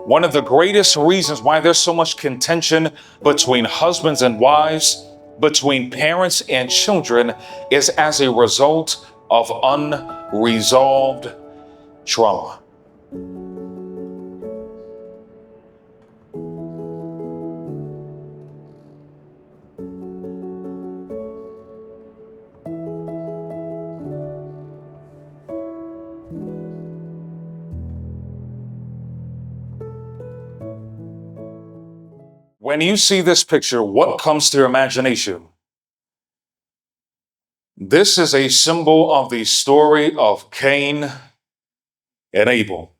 One of the greatest reasons why there's so much contention between husbands and wives, between parents and children, is as a result of unresolved trauma. When you see this picture, what comes to your imagination? This is a symbol of the story of Cain and Abel.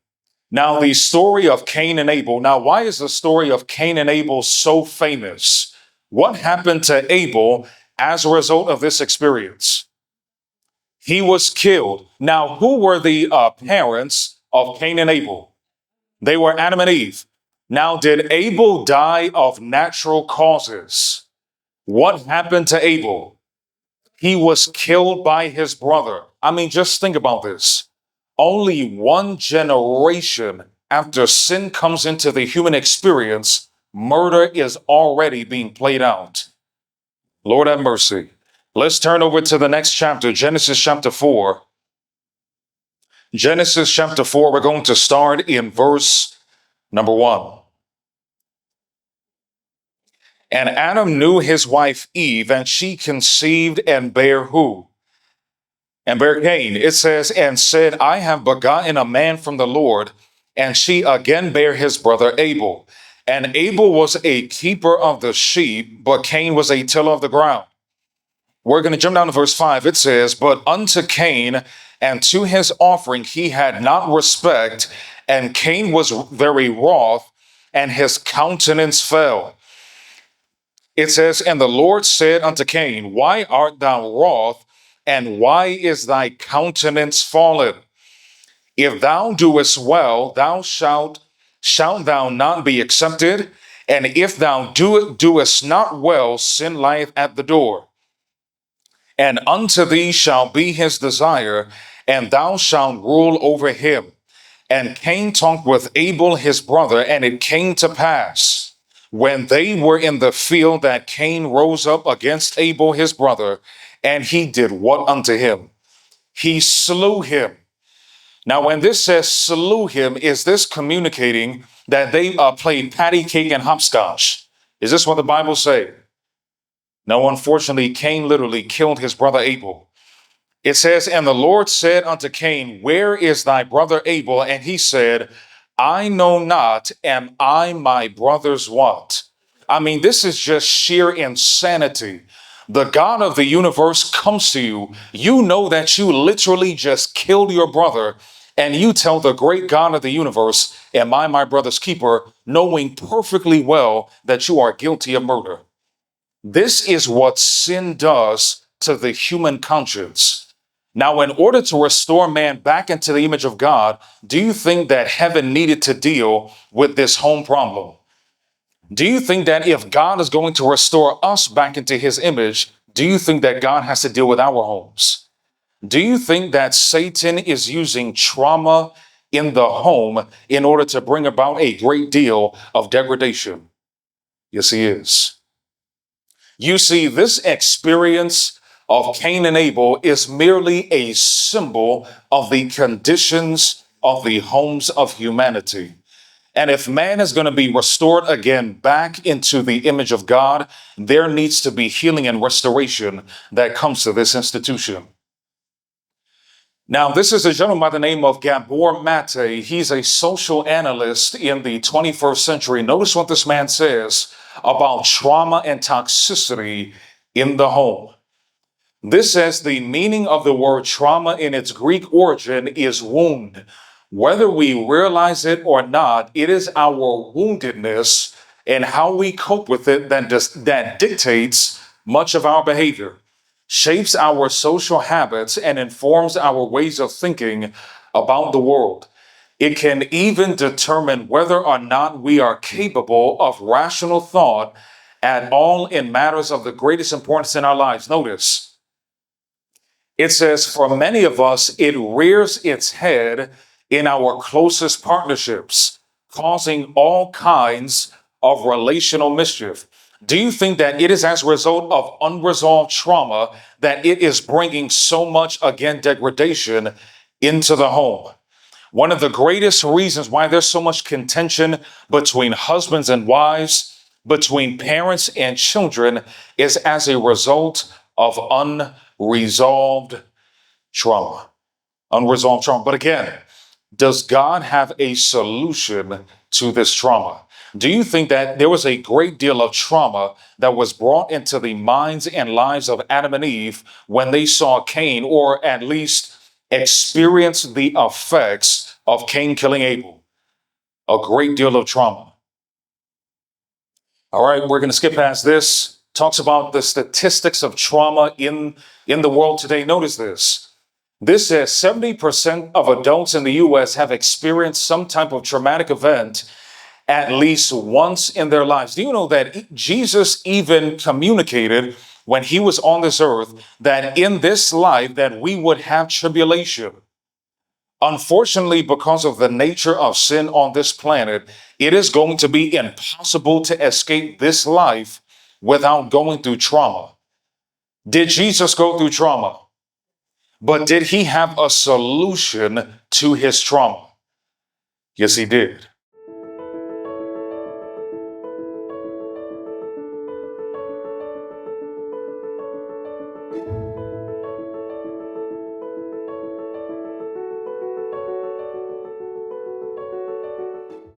Now, the story of Cain and Abel. Now, why is the story of Cain and Abel so famous? What happened to Abel as a result of this experience? He was killed. Now, who were the parents of Cain and Abel? They were Adam and Eve. Now, did Abel die of natural causes? What happened to Abel? He was killed by his brother. I mean, just think about this. Only one generation after sin comes into the human experience, murder is already being played out. Lord have mercy. Let's turn over to the next chapter, Genesis chapter 4. Genesis chapter 4, we're going to start in verse number 1. And Adam knew his wife Eve, and she conceived and bare who? And bare Cain. It says, and said, I have begotten a man from the Lord. And she again bare his brother Abel. And Abel was a keeper of the sheep, but Cain was a tiller of the ground. We're going to jump down to verse 5. It says, but unto Cain and to his offering he had not respect, and Cain was very wroth, and his countenance fell. It says, and the Lord said unto Cain, why art thou wroth, and why is thy countenance fallen? If thou doest well, shalt thou not be accepted? And if thou doest not well, sin lieth at the door. And unto thee shall be his desire, and thou shalt rule over him. And Cain talked with Abel his brother, and it came to pass, when they were in the field, that Cain rose up against Abel his brother, and he did what unto him? He slew him. Now, when this says slew him, is this communicating that they played patty cake and hopscotch? Is this what the Bible say? No, unfortunately, Cain literally killed his brother Abel. It says, and the Lord said unto Cain, where is thy brother Abel? And he said, I know not, am I my brother's what? I mean, this is just sheer insanity. The God of the universe comes to you. You know that you literally just killed your brother, and you tell the great God of the universe, am I my brother's keeper, knowing perfectly well that you are guilty of murder. This is what sin does to the human conscience. Now, in order to restore man back into the image of God, do you think that heaven needed to deal with this home problem? Do you think that if God is going to restore us back into his image, do you think that God has to deal with our homes? Do you think that Satan is using trauma in the home in order to bring about a great deal of degradation? Yes, he is. You see, this experience of Cain and Abel is merely a symbol of the conditions of the homes of humanity. And if man is going to be restored again back into the image of God, there needs to be healing and restoration that comes to this institution. Now, this is a gentleman by the name of Gabor Mate. He's a social analyst in the 21st century. Notice what this man says about trauma and toxicity in the home. This says the meaning of the word trauma in its Greek origin is wound. Whether we realize it or not, it is our woundedness and how we cope with it that dictates much of our behavior, shapes our social habits, and informs our ways of thinking about the world. It can even determine whether or not we are capable of rational thought at all in matters of the greatest importance in our lives. Notice, it says, for many of us, it rears its head in our closest partnerships, causing all kinds of relational mischief? Do you think that it is as a result of unresolved trauma that it is bringing so much, again, degradation into the home? One of the greatest reasons why there's so much contention between husbands and wives, between parents and children, is as a result of unresolved trauma. Unresolved trauma. But again, does God have a solution to this trauma? Do you think that there was a great deal of trauma that was brought into the minds and lives of Adam and Eve when they saw Cain, or at least experienced the effects of Cain killing Abel? A great deal of trauma. All right, we're going to skip past this. Talks about the statistics of trauma in the world today. Notice this. This says 70% of adults in the US have experienced some type of traumatic event at least once in their lives. Do you know that Jesus even communicated when he was on this earth that in this life that we would have tribulation? Unfortunately, because of the nature of sin on this planet, it is going to be impossible to escape this life without going through trauma. Did Jesus go through trauma? But did he have a solution to his trauma? Yes, he did.